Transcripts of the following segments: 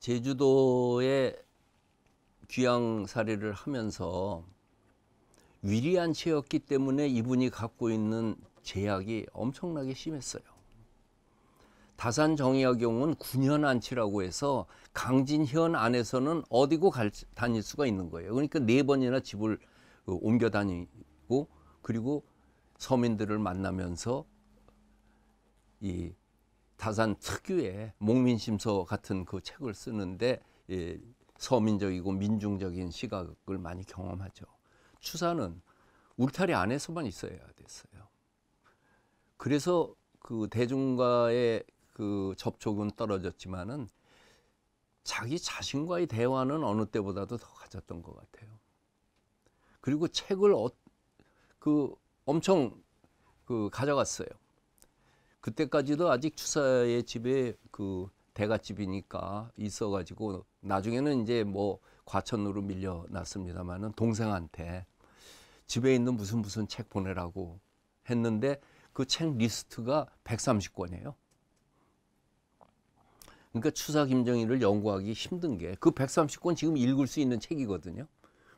제주도에 귀향살이를 하면서 위리안치였기 때문에 이분이 갖고 있는 제약이 엄청나게 심했어요. 다산 정약용은 9년 안치라고 해서 강진현 안에서는 어디고 다닐 수가 있는 거예요. 그러니까 4번이나 집을 옮겨 다니고, 그리고 서민들을 만나면서 이 다산 특유의 목민심서 같은 그 책을 쓰는데 서민적이고 민중적인 시각을 많이 경험하죠. 추사는 울타리 안에서만 있어야 됐어요. 그래서 그 대중과의 그 접촉은 떨어졌지만은 자기 자신과의 대화는 어느 때보다도 더 가졌던 것 같아요. 그리고 책을 엄청 가져갔어요. 그때까지도 아직 추사의 집에 그 대갓집이니까 있어가지고 나중에는 이제 뭐 과천으로 밀려났습니다만은 동생한테 집에 있는 무슨 책 보내라고 했는데 그 책 리스트가 130권이에요. 그러니까 추사 김정일을 연구하기 힘든 게 그 130권 지금 읽을 수 있는 책이거든요.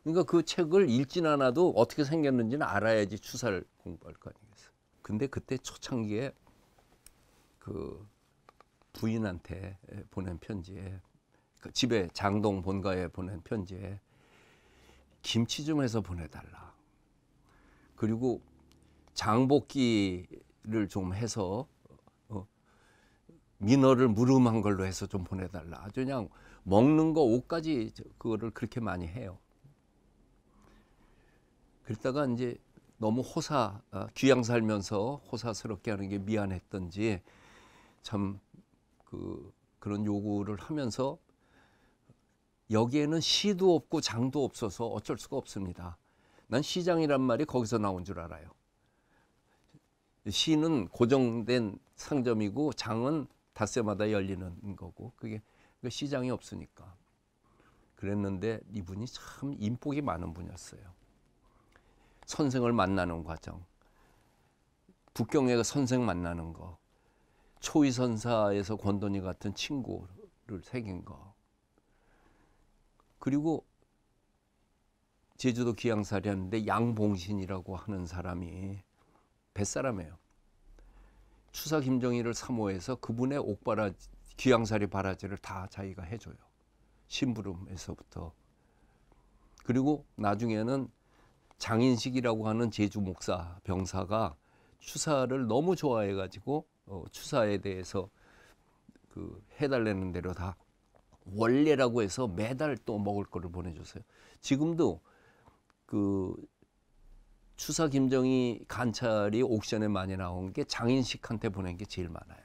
그러니까 그 책을 읽진 않아도 어떻게 생겼는지는 알아야지 추사를 공부할 거 아니겠어요. 근데 그때 초창기에 그 부인한테 보낸 편지에, 그 집에 장동 본가에 보낸 편지에 김치 좀 해서 보내달라. 그리고 장복기를 좀 해서 민어를 무름한 걸로 해서 좀 보내달라. 아주 그냥 먹는 거 옷까지 그거를 그렇게 많이 해요. 그러다가 이제 너무 귀양 살면서 호사스럽게 하는 게 미안했던지 참 그런 요구를 하면서 여기에는 시도 없고 장도 없어서 어쩔 수가 없습니다. 난 시장이란 말이 거기서 나온 줄 알아요. 시는 고정된 상점이고 장은 닷새마다 열리는 거고, 그게 시장이 없으니까. 그랬는데 이분이 참 인복이 많은 분이었어요. 선생을 만나는 과정, 북경에 선생 만나는 거, 초이선사에서 권돈이 같은 친구를 새긴 거, 그리고 제주도 귀향살이 하는데 양봉신이라고 하는 사람이 뱃사람이에요. 추사 김정일을 사모해서 그분의 귀향살이 바라지를 다 자기가 해줘요. 심부름에서부터. 그리고 나중에는 장인식이라고 하는 제주 목사 병사가 추사를 너무 좋아해가지고 추사에 대해서 해달라는 대로 다 원래라고 해서 매달 또 먹을 거를 보내줬어요. 지금도 추사 김정희 관찰이 옥션에 많이 나온 게 장인식한테 보낸 게 제일 많아요.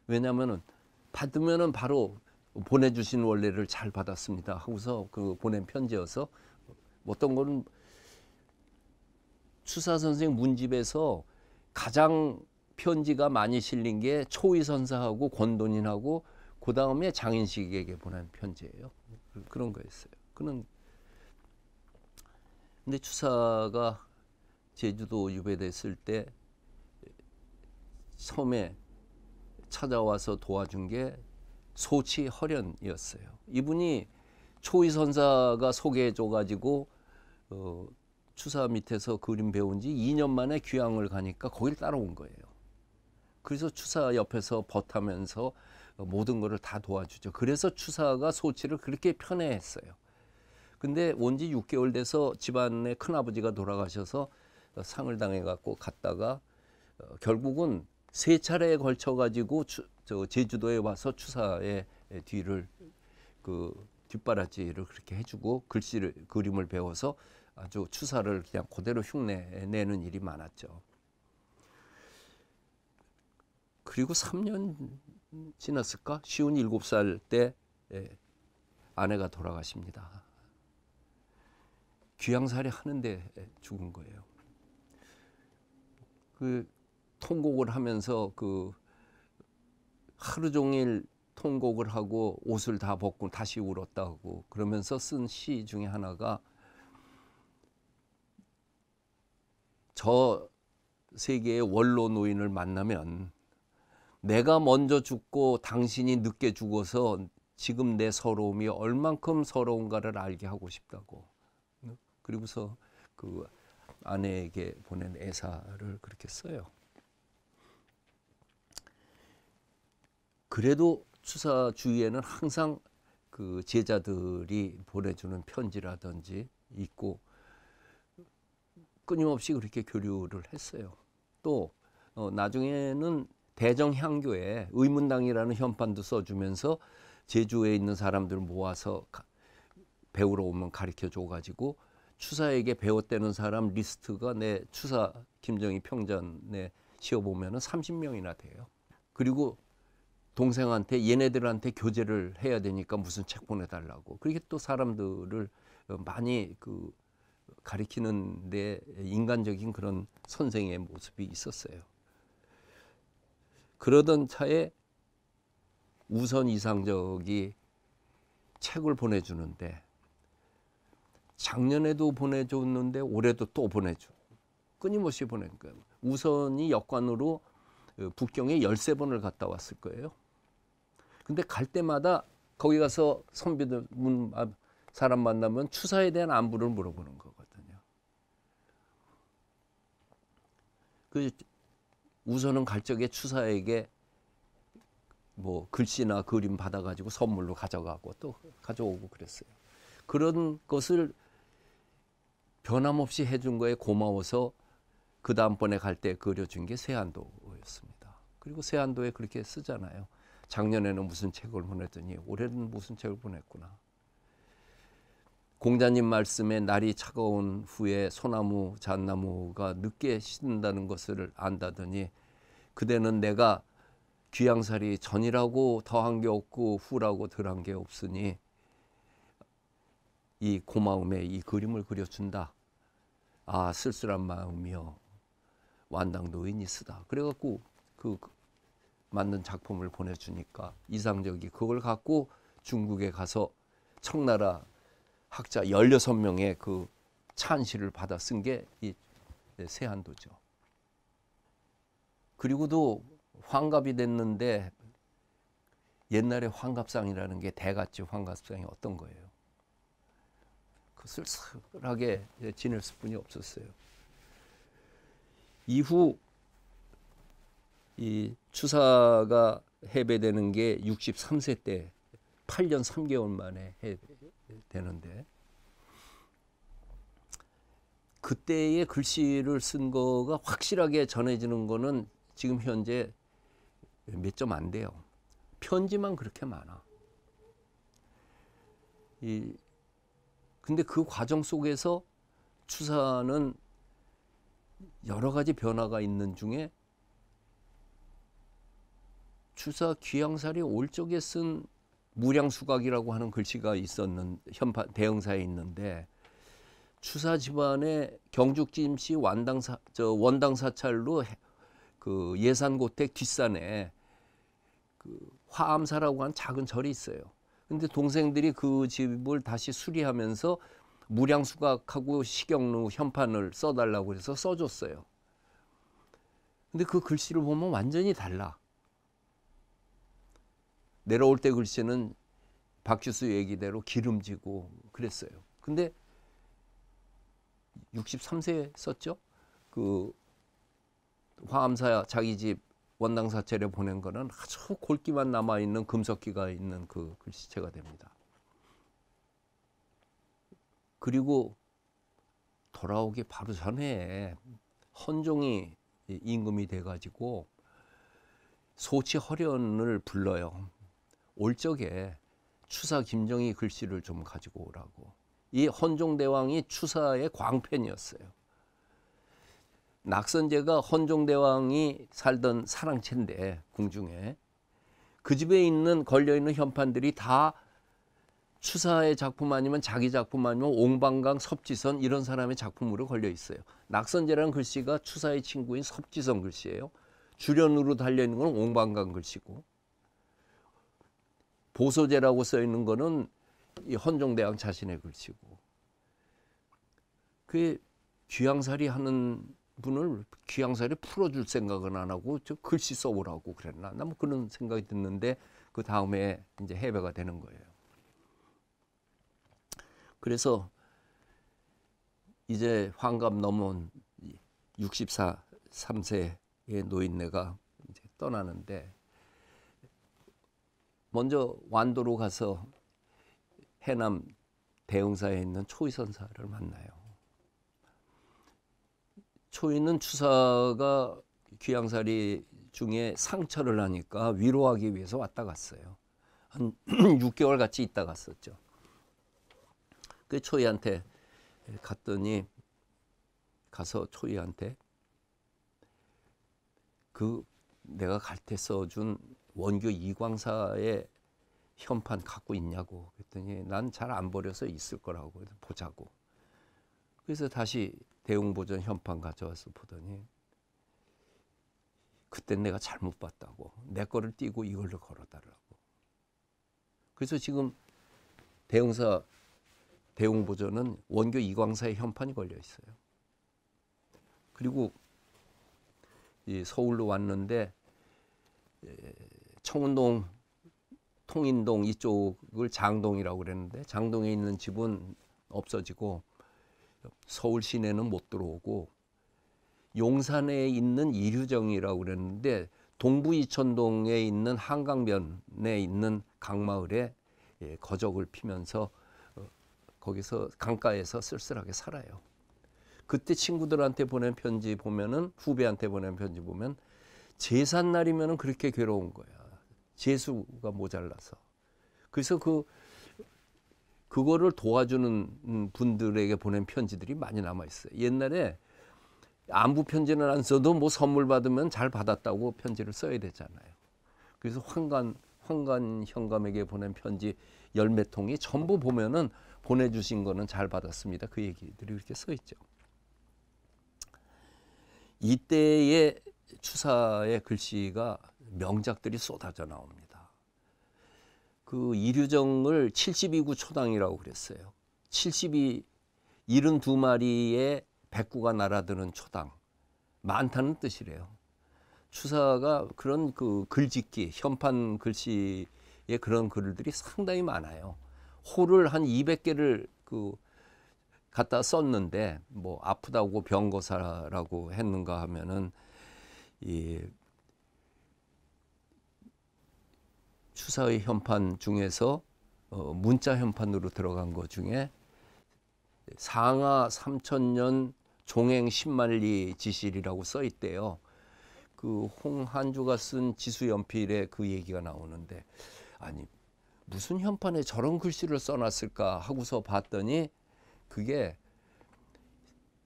왜냐하면은 받으면은 바로 보내주신 원래를 잘 받았습니다 하고서 보낸 편지여서, 어떤 거는 추사 선생 문집에서 가장 편지가 많이 실린 게 초이선사하고 권돈인하고 그 다음에 장인식에게 보낸 편지예요. 그런 거였어요. 근데 추사가 제주도 유배됐을 때 처음에 찾아와서 도와준 게 소치허련이었어요. 이분이 초이선사가 소개해줘가지고 추사 밑에서 그림 배운 지 2년 만에 귀향을 가니까 거길 따라온 거예요. 그래서 추사 옆에서 벗하면서 모든 것을 다 도와주죠. 그래서 추사가 소치를 그렇게 편애했어요. 근데 온 지 6개월 돼서 집안의 큰아버지가 돌아가셔서 상을 당해갖고 갔다가 결국은 3차례에 걸쳐가지고 제주도에 와서 추사의 뒤를 뒷바라지를 그렇게 해주고 그림을 배워서 아주 추사를 그냥 그대로 흉내내는 일이 많았죠. 그리고 3년 지났을까? 57살 때 아내가 돌아가십니다. 귀향살이 하는데 죽은 거예요. 통곡을 하면서 하루 종일 통곡을 하고 옷을 다 벗고 다시 울었다고 그러면서 쓴 시 중에 하나가, 저 세계의 원로 노인을 만나면 내가 먼저 죽고 당신이 늦게 죽어서 지금 내 서러움이 얼만큼 서러운가를 알게 하고 싶다고. 그리고서 그 아내에게 보낸 애사를 그렇게 써요. 그래도 추사 주위에는 항상 그 제자들이 보내주는 편지라든지 있고 끊임없이 그렇게 교류를 했어요. 또 나중에는 대정향교에 의문당이라는 현판도 써주면서 제주에 있는 사람들 모아서 배우러 오면 가르쳐 줘가지고 추사에게 배웠다는 사람 리스트가 내 추사 김정희 평전에 씌워보면 30명이나 돼요. 그리고 동생한테 얘네들한테 교제를 해야 되니까 무슨 책 보내달라고. 그렇게 또 사람들을 많이 그 가리키는 데 인간적인 그런 선생의 모습이 있었어요. 그러던 차에 우선 이상적이 책을 보내주는데 작년에도 보내줬는데 올해도 또 보내줘. 끊임없이 보낸 거예요. 우선이 역관으로 북경에 13번을 갔다 왔을 거예요. 근데 갈 때마다 거기 가서 선비들 사람 만나면 추사에 대한 안부를 물어보는 거거든요. 그 우선은 갈 적에 추사에게 뭐 글씨나 그림 받아가지고 선물로 가져가고 또 가져오고 그랬어요. 그런 것을 변함없이 해준 거에 고마워서 그 다음번에 갈 때 그려준 게 세안도였습니다. 그리고 세안도에 그렇게 쓰잖아요. 작년에는 무슨 책을 보냈더니 올해는 무슨 책을 보냈구나. 공자님 말씀에 날이 차가운 후에 소나무, 잣나무가 늦게 시든다는 것을 안다더니 그대는 내가 귀양살이 전이라고 더한 게 없고 후라고 덜한 게 없으니 이 고마움에 이 그림을 그려준다. 아, 쓸쓸한 마음이여 완당도인이 쓰다. 그래갖고 그 만든 작품을 보내주니까 이상적이 그걸 갖고 중국에 가서 청나라 학자 16명의 그 찬시를 받아 쓴 게 이 세안도죠. 그리고도 환갑이 됐는데 옛날에 환갑상이라는 게 대갓집 환갑상이 어떤 거예요? 그 쓸쓸하게 지낼 수뿐이 없었어요. 이후 이 추사가 해배되는 게 63세 때 8년 3개월 만에 해되는데 그때의 글씨를 쓴 거가 확실하게 전해지는 거는 지금 현재 몇 점 안 돼요. 편지만 그렇게 많아. 근데 그 과정 속에서 추사는 여러 가지 변화가 있는 중에 추사 귀양살이 올 적에 쓴 무량수각이라고 하는 글씨가 있었는 현판 대형사에 있는데 추사 집안의 경죽짐씨 원당 사찰로 그 예산고택 뒷산에 그 화암사라고 하는 작은 절이 있어요. 근데 동생들이 그 집을 다시 수리하면서 무량수각하고 식경루 현판을 써달라고 해서 써줬어요. 근데 그 글씨를 보면 완전히 달라. 내려올 때 글씨는 박주수 얘기대로 기름지고 그랬어요. 근데 63세에 썼죠. 그 화암사 자기 집 원당사찰에 보낸 거는 아주 골기만 남아있는 금석기가 있는 그 글씨체가 됩니다. 그리고 돌아오기 바로 전에 헌종이 임금이 돼가지고 소치 허련을 불러요. 올 적에 추사 김정희 글씨를 좀 가지고 오라고. 이 헌종대왕이 추사의 광팬이었어요. 낙선제가 헌종대왕이 살던 사랑채인데 궁중에 그 집에 있는 걸려있는 현판들이 다 추사의 작품 아니면 자기 작품 아니면 옹방강, 섭지선 이런 사람의 작품으로 걸려 있어요. 낙선제라는 글씨가 추사의 친구인 섭지선 글씨예요. 주련으로 달려있는 건 옹방강 글씨고 보소제라고 써있는 거는 이 헌종대왕 자신의 글씨고 그 귀양살이 하는 분을 귀양살이 풀어줄 생각은 안 하고 저 글씨 써보라고 그랬나? 나 뭐 그런 생각이 듣는데 그 다음에 이제 해배가 되는 거예요. 그래서 이제 환갑 넘은 63세의 노인네가 이제 떠나는데 먼저 완도로 가서 해남 대흥사에 있는 초이선사를 만나요. 초이는 추사가 귀양살이 중에 상처를 하니까 위로하기 위해서 왔다 갔어요. 한 6개월 같이 있다 갔었죠. 그 초이한테 갔더니 가서 초이한테 그 내가 갈 때 써준 원교 이광사의 현판 갖고 있냐고 그랬더니 난 잘 안 버려서 있을 거라고 보자고. 그래서 다시 대웅보전 현판 가져와서 보더니 그땐 내가 잘못 봤다고 내 거를 띄고 이걸로 걸어달라고. 그래서 지금 대웅보전은 원교 이광사의 현판이 걸려 있어요. 그리고 이 서울로 왔는데 청운동, 통인동 이쪽을 장동이라고 그랬는데 장동에 있는 집은 없어지고 서울 시내는 못 들어오고 용산에 있는 이류정이라고 그랬는데 동부 이천동에 있는 한강변에 있는 강마을에 거적을 피면서 거기서 강가에서 쓸쓸하게 살아요. 그때 친구들한테 보낸 편지 보면은 후배한테 보낸 편지 보면 제삿날이면은 그렇게 괴로운 거야. 재수가 모자라서. 그래서 그거를 도와주는 분들에게 보낸 편지들이 많이 남아 있어요. 옛날에 안부 편지는 안 써도 뭐 선물 받으면 잘 받았다고 편지를 써야 되잖아요. 그래서 황간 현감에게 보낸 편지 10몇 통이 전부 보면은 보내주신 거는 잘 받았습니다. 그 얘기들이 이렇게 써 있죠. 이때의 추사의 글씨가 명작들이 쏟아져 나옵니다. 그 이류정을 72구 초당이라고 그랬어요. 72마리의 백구가 날아드는 초당. 많다는 뜻이래요. 추사가 그런 그 글짓기, 현판 글씨의 그런 글들이 상당히 많아요. 호를 한 200개를 갖다 썼는데 뭐 아프다고 병거사라고 했는가 하면은 이 추사의 현판 중에서 문자 현판으로 들어간 것 중에 상하 3000년 종행 10만리 지실이라고 써 있대요. 그 홍한주가 쓴 지수연필에 그 얘기가 나오는데 아니 무슨 현판에 저런 글씨를 써놨을까 하고서 봤더니 그게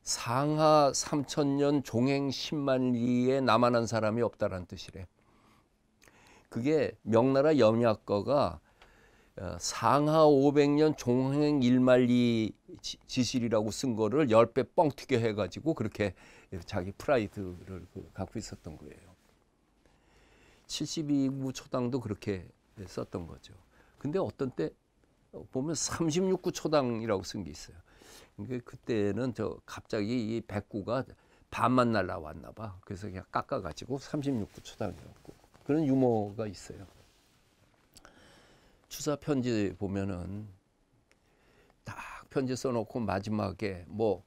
상하 3000년 종행 10만리에 남아난 사람이 없다라는 뜻이래. 그게 명나라 염약거가 상하 500년 종행 1만리 지실이라고 쓴 거를 10배 뻥 튀겨 해가지고 그렇게 자기 프라이드를 갖고 있었던 거예요. 72구 초당도 그렇게 썼던 거죠. 근데 어떤 때 보면 36구 초당이라고 쓴 게 있어요. 그때는 갑자기 이 백구가 반만 날라왔나 봐. 그래서 그냥 깎아가지고 36구 초당이었고 그런 유머가 있어요. 추사 편지 보면은 딱 편지 써놓고 마지막에 뭐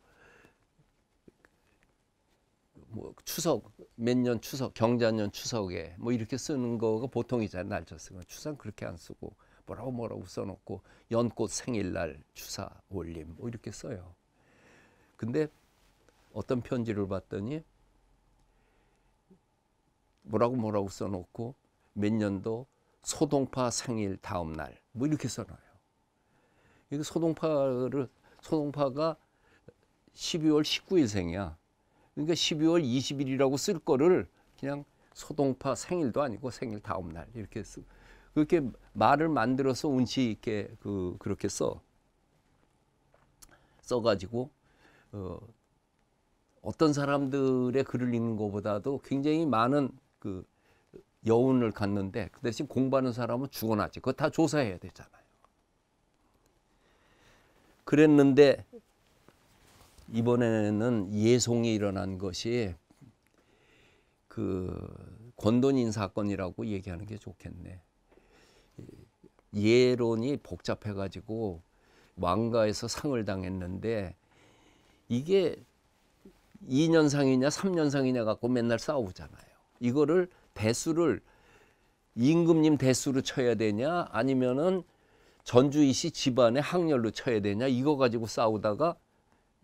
추석 몇 년 추석 경자년 추석에 뭐 이렇게 쓰는 거가 보통이잖아요. 날짜 쓰면 추사는 그렇게 안 쓰고 뭐라고 써놓고 연꽃 생일날 추사 올림 뭐 이렇게 써요. 근데 어떤 편지를 봤더니 뭐라고 써놓고 몇 년도 소동파 생일 다음 날 뭐 이렇게 써놔요. 이거 소동파가 12월 19일생이야. 그러니까 12월 20일이라고 쓸 거를 그냥 소동파 생일도 아니고 생일 다음 날 이렇게 쓰고 그렇게 말을 만들어서 운치 있게 그렇게 써가지고 어떤 사람들의 글을 읽는 것보다도 굉장히 많은 그 여운을 갖는데 그 대신 공부하는 사람은 죽어나지. 그거 다 조사해야 되잖아요. 그랬는데 이번에는 예송이 일어난 것이 그 권돈인 사건이라고 얘기하는 게 좋겠네. 예론이 복잡해가지고 왕가에서 상을 당했는데 이게 2년상이냐 3년상이냐 갖고 맨날 싸우잖아요. 이거를 대수를 임금님 대수로 쳐야 되냐 아니면은 전주이시 집안의 학렬로 쳐야 되냐 이거 가지고 싸우다가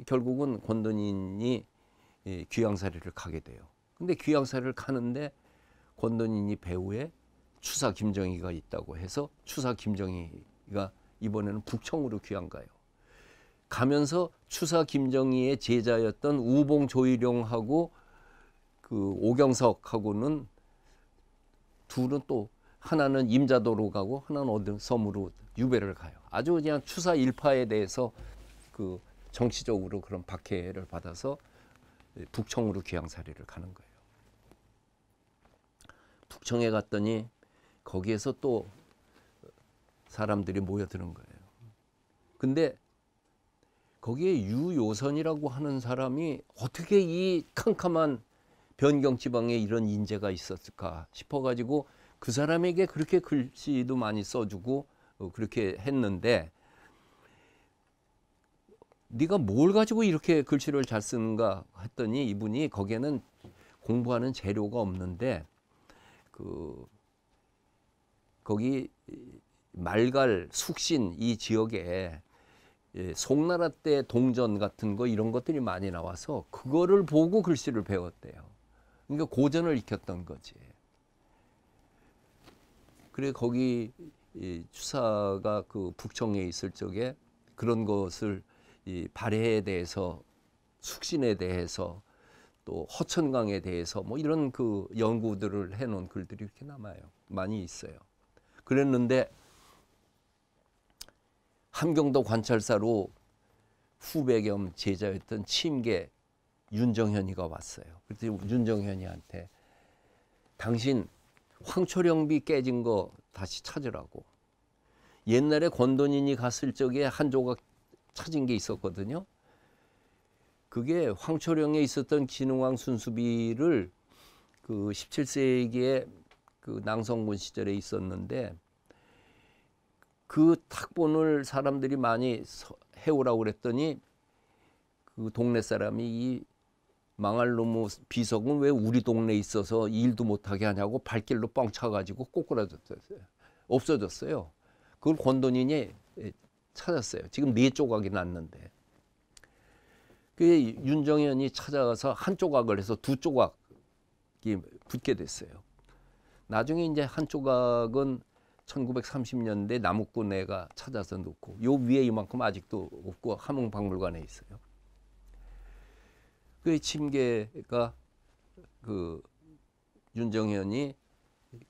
결국은 권돈인이 귀양사리를 가게 돼요. 근데 귀양사리를 가는데 권돈인이 배후에 추사 김정희가 있다고 해서 추사 김정희가 이번에는 북청으로 귀양 가요. 가면서 추사 김정희의 제자였던 우봉 조일용하고 그 오경석하고는 둘은 또 하나는 임자도로 가고 하나는 어떤 섬으로 유배를 가요. 아주 그냥 추사 일파에 대해서 그 정치적으로 그런 박해를 받아서 북청으로 귀양살이를 가는 거예요. 북청에 갔더니 거기에서 또 사람들이 모여드는 거예요. 근데 거기에 유요선이라고 하는 사람이 어떻게 이 캄캄한 변경 지방에 이런 인재가 있었을까 싶어가지고 그 사람에게 그렇게 글씨도 많이 써주고 그렇게 했는데 네가 뭘 가지고 이렇게 글씨를 잘 쓰는가 했더니 이분이 거기에는 공부하는 재료가 없는데 거기 말갈, 숙신 이 지역에 송나라 때 동전 같은 거 이런 것들이 많이 나와서 그거를 보고 글씨를 배웠대요. 그러니까 고전을 익혔던 거지. 그래 거기 추사가 그 북청에 있을 적에 그런 것을 이 발해에 대해서 숙신에 대해서 또 허천강에 대해서 뭐 이런 그 연구들을 해놓은 글들이 이렇게 남아요. 많이 있어요. 그랬는데 함경도 관찰사로 후배 겸 제자였던 침계 윤정현이가 왔어요. 그때 윤정현이한테 당신 황초령비 깨진 거 다시 찾으라고. 옛날에 권돈인이 갔을 적에 한 조각 찾은 게 있었거든요. 그게 황초령에 있었던 진흥왕 순수비를 그 17세기에 그 낭성군 시절에 있었는데 그 탁본을 사람들이 많이 해오라고 그랬더니 그 동네 사람이 이 망할 놈의 비석은 왜 우리 동네에 있어서 일도 못하게 하냐고 발길로 뻥 차가지고 꼬꾸라졌어요. 없어졌어요. 그걸 권돈인이 찾았어요. 지금 4조각이 났는데. 그게 윤정현이 찾아가서 한 조각을 해서 2조각이 붙게 됐어요. 나중에 이제 한 조각은 1930년대 남욱군애가 찾아서 놓고 요 위에 이만큼 아직도 없고 함흥박물관에 있어요. 그 침계가 그 윤정현이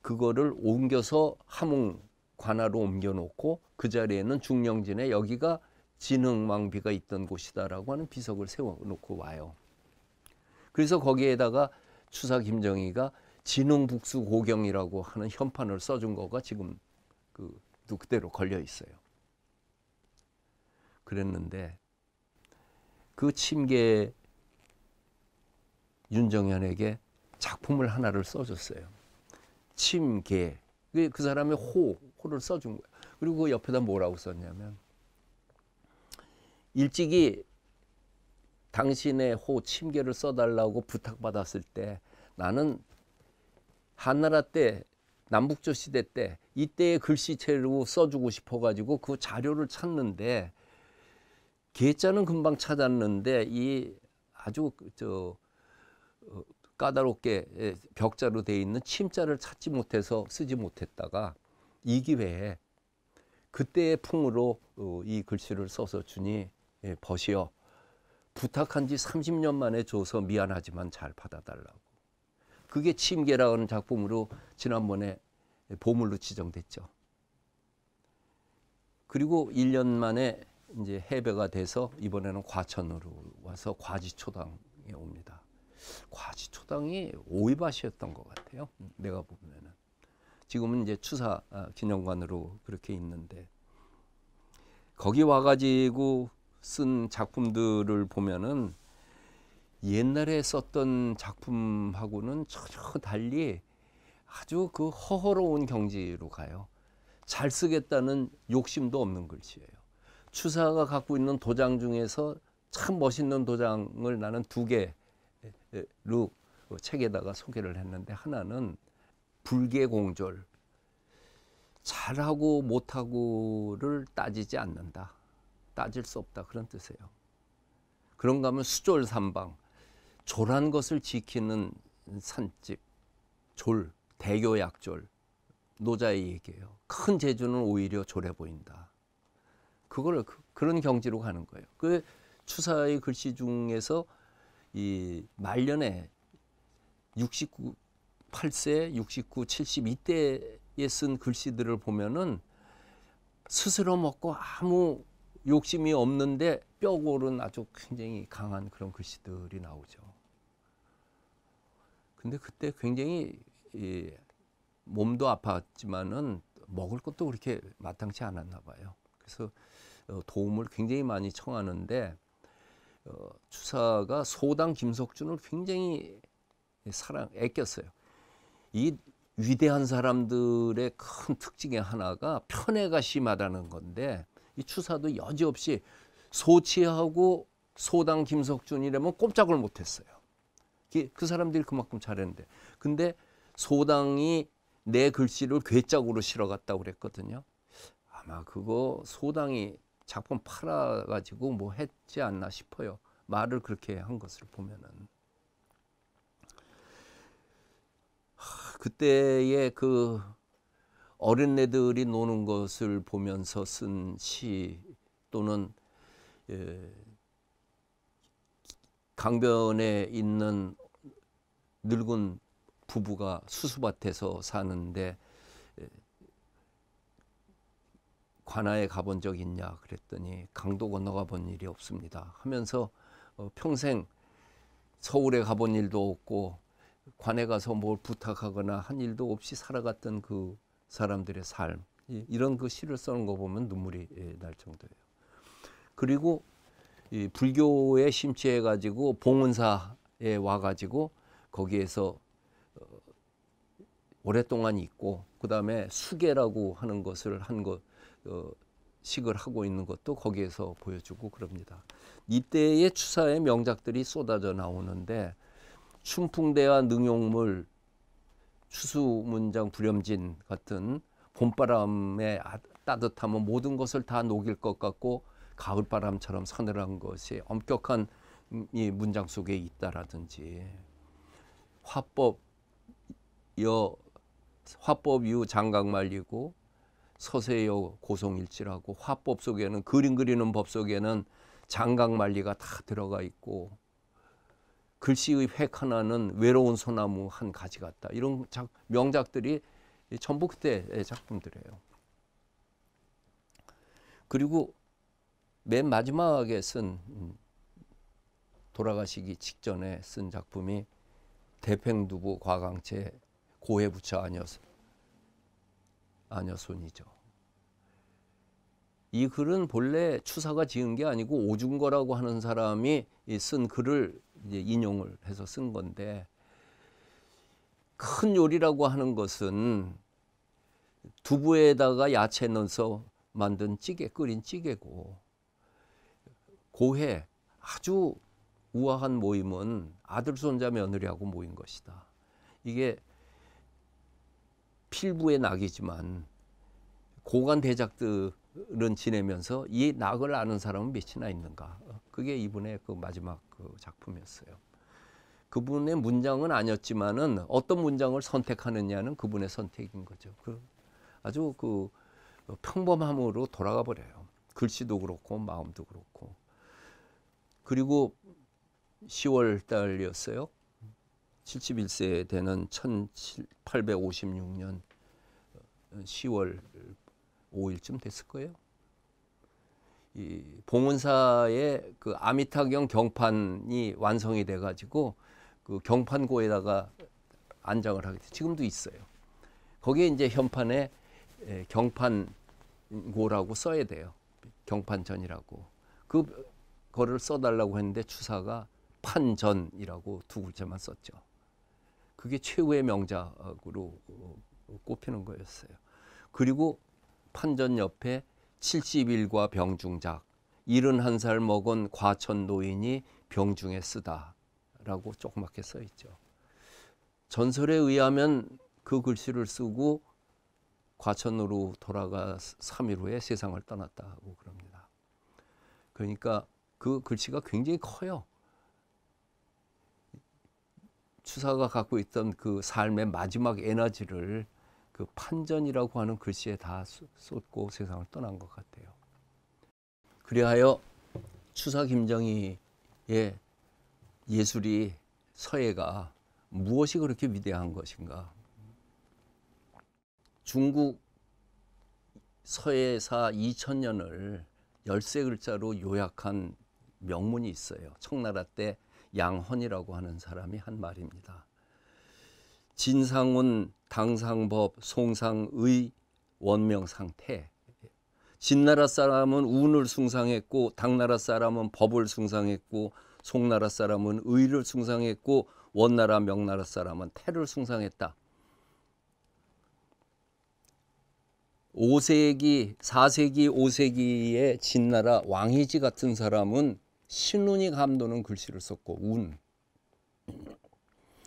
그거를 옮겨서 함흥 관하로 옮겨놓고 그 자리에는 중령진에 여기가 진흥왕비가 있던 곳이다라고 하는 비석을 세워놓고 와요. 그래서 거기에다가 추사 김정희가 진흥북수고경이라고 하는 현판을 써준 거가 지금 그대로 걸려 있어요. 그랬는데 그 침계 윤정현에게 작품을 하나를 써줬어요. 침계. 그 사람의 호를 써준 거예요. 그리고 그 옆에다 뭐라고 썼냐면 일찍이 당신의 호 침계를 써달라고 부탁받았을 때 나는 한나라 때 남북조 시대 때 이때의 글씨체로 써주고 싶어가지고 그 자료를 찾는데 계자는 금방 찾았는데 이 아주 까다롭게 벽자로 되어 있는 침자를 찾지 못해서 쓰지 못했다가 이 기회에 그때의 풍으로 이 글씨를 써서 주니 버시어 부탁한 지 30년 만에 줘서 미안하지만 잘 받아달라고. 그게 침계라는 작품으로 지난번에 보물로 지정됐죠. 그리고 1년 만에 이제 해배가 돼서 이번에는 과천으로 와서 과지초당에 옵니다. 과지초당이 오이밭이었던 것 같아요. 내가 보면은 지금은 이제 추사 기념관으로 그렇게 있는데 거기 와가지고 쓴 작품들을 보면은 옛날에 썼던 작품하고는 전혀 달리 아주 그 허허로운 경지로 가요. 잘 쓰겠다는 욕심도 없는 글씨예요. 추사가 갖고 있는 도장 중에서 참 멋있는 도장을 나는 두 개로 책에다가 소개를 했는데, 하나는 불계공졸, 잘하고 못하고를 따지지 않는다, 따질 수 없다, 그런 뜻이에요. 그런가 하면 수졸삼방, 졸한 것을 지키는 산집, 졸, 대교약졸, 노자의 얘기예요. 큰 재주는 오히려 졸해 보인다. 그걸 그런 경지로 가는 거예요. 그 추사의 글씨 중에서 이 말년에 68세, 69, 70 이때에 쓴 글씨들을 보면은 스스로 먹고 아무 욕심이 없는데 뼈고른 아주 굉장히 강한 그런 글씨들이 나오죠. 근데 그때 굉장히 몸도 아팠지만은 먹을 것도 그렇게 마땅치 않았나 봐요. 그래서 도움을 굉장히 많이 청하는데, 추사가 소당 김석준을 굉장히 애꼈어요. 이 위대한 사람들의 큰 특징의 하나가 편애가 심하다는 건데, 이 추사도 여지없이 소치하고 소당 김석준이라면 꼼짝을 못했어요. 그 사람들이 그만큼 잘했는데, 근데 소당이 내 글씨를 괴짝으로 실어갔다고 그랬거든요. 아마 그거 소당이 작품 팔아가지고 뭐 했지 않나 싶어요. 말을 그렇게 한 것을 보면은. 그때의 그 어린애들이 노는 것을 보면서 쓴 시, 또는 강변에 있는 늙은 부부가 수수밭에서 사는데 관아에 가본 적 있냐 그랬더니 강도 건너가 본 일이 없습니다 하면서 평생 서울에 가본 일도 없고 관에 가서 뭘 부탁하거나 한 일도 없이 살아갔던 그 사람들의 삶, 이런 그 시를 써는 거 보면 눈물이 날 정도예요. 그리고 이 불교에 심취해 가지고 봉은사에 와 가지고 거기에서 오랫동안 있고, 그 다음에 수계라고 하는 것을 식을 하고 있는 것도 거기에서 보여주고 그럽니다. 이때의 추사의 명작들이 쏟아져 나오는데, 춘풍대와 능용물, 추수문장 불염진 같은 봄바람의 따뜻함은 모든 것을 다 녹일 것 같고 가을바람처럼 서늘한 것이 엄격한 이 문장 속에 있다라든지, 화법유 장각 말리고 서세여 고송일치라고, 화법 속에는, 그림 그리는 법 속에는 장각 말리가 다 들어가 있고, 글씨의 획 하나는 외로운 소나무 한 가지 같다. 이런 명작들이 전부 그때의 작품들이에요. 그리고 맨 마지막에 쓴, 돌아가시기 직전에 쓴 작품이 대팽두부 과강체 고해부처 아녀손이죠. 이 글은 본래 추사가 지은 게 아니고 오중거라고 하는 사람이 쓴 글을 이제 인용을 해서 쓴 건데, 큰 요리라고 하는 것은 두부에다가 야채 넣어서 만든 찌개, 끓인 찌개고, 고해, 아주 우아한 모임은 아들, 손자, 며느리하고 모인 것이다. 이게 필부의 낙이지만 고관 대작들은 지내면서 이 낙을 아는 사람은 몇이나 있는가. 그게 이분의 그 마지막 그 작품이었어요. 그분의 문장은 아니었지만은 어떤 문장을 선택하느냐는 그분의 선택인 거죠. 아주 그 평범함으로 돌아가 버려요. 글씨도 그렇고 마음도 그렇고. 그리고 10월 달이었어요. 71세 되는 1856년 10월 5일쯤 됐을 거예요. 이 봉은사의 그 아미타경 경판이 완성이 돼 가지고 그 경판고에다가 안장을 하게 돼. 지금도 있어요. 거기에 이제 현판에 경판고라고 써야 돼요. 경판전이라고. 그거를 써달라고 했는데 추사가 판전이라고 두 글자만 썼죠. 그게 최후의 명작으로 꼽히는 거였어요. 그리고 판전 옆에 70일과 병중작 71살 먹은 과천 노인이 병중에 쓰다 라고 조그맣게 써 있죠. 전설에 의하면 그 글씨를 쓰고 과천으로 돌아가 3일 후에 세상을 떠났다고 그럽니다. 그러니까 그 글씨가 굉장히 커요. 추사가 갖고 있던 그 삶의 마지막 에너지를 그 판전이라고 하는 글씨에 다 쏟고 세상을 떠난 것 같아요. 그리하여 추사 김정희의 예술이 서예가 무엇이 그렇게 위대한 것인가? 중국 서예사 2000년을 13글자로 요약한 명문이 있어요. 청나라 때 양헌이라고 하는 사람이 한 말입니다. 진상운, 당상법, 송상의, 원명상태. 진나라 사람은 운을 숭상했고 당나라 사람은 법을 숭상했고 송나라 사람은 의를 숭상했고 원나라 명나라 사람은 태를 숭상했다. 4세기 5세기의 진나라 왕희지 같은 사람은 신운이 감도는 글씨를 썼고 운.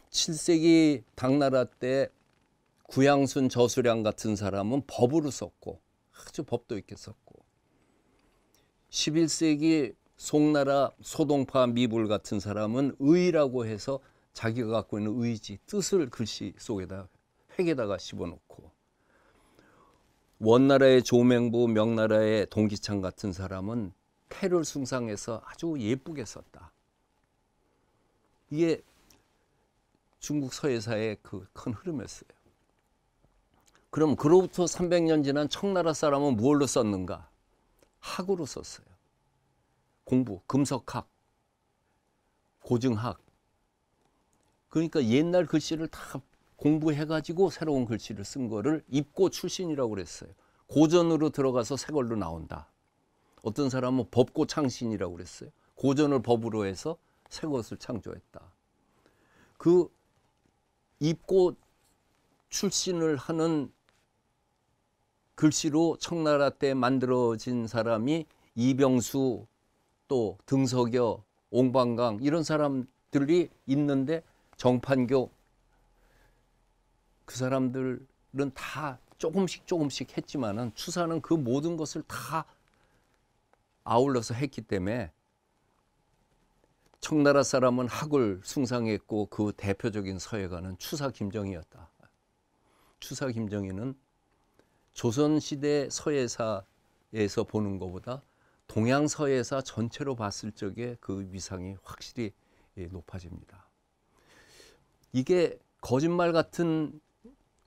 7세기 당나라 때 구양순 저수량 같은 사람은 법으로 썼고 아주 법도 있게 썼고 11세기 송나라 소동파 미불 같은 사람은 의라고 해서 자기가 갖고 있는 의지, 뜻을 글씨 속에다 획에다가 씹어놓고 원나라의 조맹부, 명나라의 동기창 같은 사람은 태를 숭상해서 아주 예쁘게 썼다. 이게 중국 서예사의 그 큰 흐름이었어요. 그럼 그로부터 300년 지난 청나라 사람은 무엇로 썼는가? 학으로 썼어요. 공부, 금석학, 고증학. 그러니까 옛날 글씨를 다 공부해가지고 새로운 글씨를 쓴 거를 입고 출신이라고 그랬어요. 고전으로 들어가서 새 걸로 나온다. 어떤 사람은 법고 창신이라고 그랬어요. 고전을 법으로 해서 새 것을 창조했다. 그 입고 출신을 하는 글씨로 청나라 때 만들어진 사람이 이병수, 또 등석여, 옹방강 이런 사람들이 있는데 정판교 그 사람들은 다 조금씩 했지만은 추사는 그 모든 것을 다 아울러서 했기 때문에 청나라 사람은 학을 숭상했고 그 대표적인 서예가는 추사 김정희였다. 추사 김정희는 조선시대 서예사에서 보는 것보다 동양 서예사 전체로 봤을 적에 그 위상이 확실히 높아집니다. 이게 거짓말 같은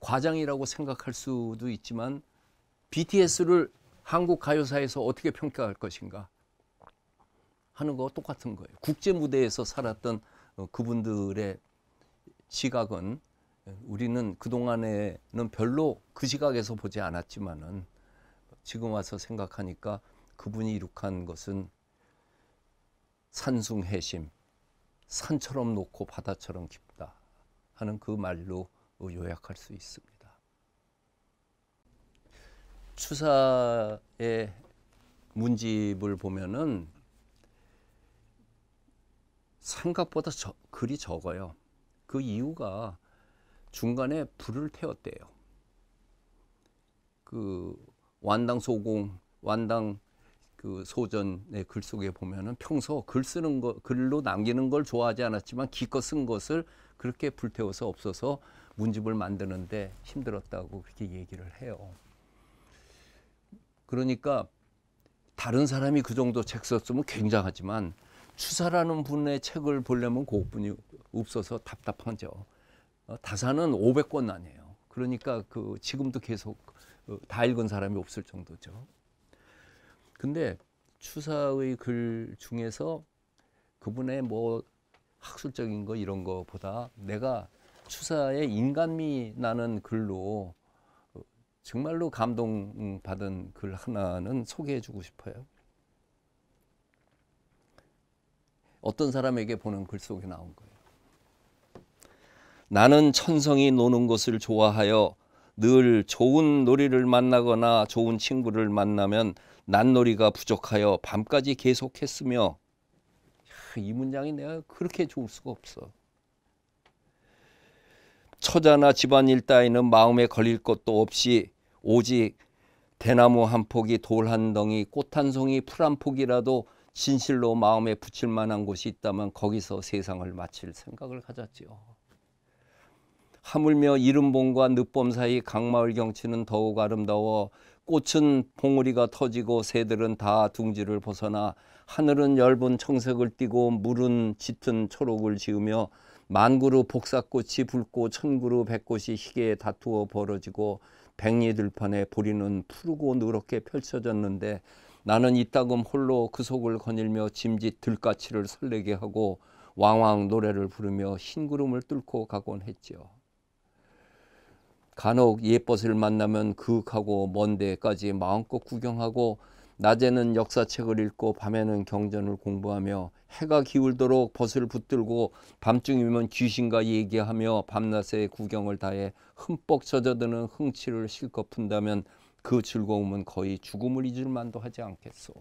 과장이라고 생각할 수도 있지만 BTS를 한국 가요사에서 어떻게 평가할 것인가 하는 거와 똑같은 거예요. 국제 무대에서 살았던 그분들의 시각은 우리는 그동안에는 별로 그 시각에서 보지 않았지만은 지금 와서 생각하니까 그분이 이룩한 것은 산숭해심, 산처럼 높고 바다처럼 깊다 하는 그 말로 요약할 수 있습니다. 추사의 문집을 보면은 생각보다 글이 적어요. 그 이유가 중간에 불을 태웠대요. 그 완당 그 소전의 글 속에 보면은 평소 글 쓰는 거, 글로 남기는 걸 좋아하지 않았지만 기껏 쓴 것을 그렇게 불태워서 없어서 문집을 만드는데 힘들었다고 그렇게 얘기를 해요. 그러니까 다른 사람이 그 정도 책 썼으면 굉장하지만 추사라는 분의 책을 보려면 그분이 없어서 답답하죠. 다사는 500권 아니에요. 그러니까 그 지금도 계속 다 읽은 사람이 없을 정도죠. 근데 추사의 글 중에서 그분의 뭐 학술적인 거 이런 거보다 내가 추사의 인간미 나는 글로 정말로 감동받은 글 하나는 소개해 주고 싶어요. 어떤 사람에게 보낸 글 속에 나온 거예요. 나는 천성이 노는 것을 좋아하여 늘 좋은 놀이를 만나거나 좋은 친구를 만나면 난놀이가 부족하여 밤까지 계속했으며, 이 문장이 내가 그렇게 좋을 수가 없어. 처자나 집안일 따위는 마음에 걸릴 것도 없이 오직 대나무 한 폭이, 돌 한 덩이, 꽃 한 송이, 풀 한 폭이라도 진실로 마음에 붙일 만한 곳이 있다면 거기서 세상을 마칠 생각을 가졌지요. 하물며 이른봄과 늦봄 사이 강마을 경치는 더욱 아름다워 꽃은 봉우리가 터지고 새들은 다 둥지를 벗어나 하늘은 엷은 청색을 띠고 물은 짙은 초록을 지으며 만그루 복사꽃이 붉고 천그루 백꽃이 희게 다투어 벌어지고 백리들판에 보리는 푸르고 누렇게 펼쳐졌는데 나는 이따금 홀로 그 속을 거닐며 짐짓 들가치를 설레게 하고 왕왕 노래를 부르며 흰구름을 뚫고 가곤 했지요. 간혹 옛벗을 만나면 그윽하고 먼 데까지 마음껏 구경하고 낮에는 역사책을 읽고 밤에는 경전을 공부하며 해가 기울도록 벗을 붙들고 밤중이면 귀신과 얘기하며 밤낮에 구경을 다해 흠뻑 젖어드는 흥취를 실컷 푼다면 그 즐거움은 거의 죽음을 잊을 만도 하지 않겠소.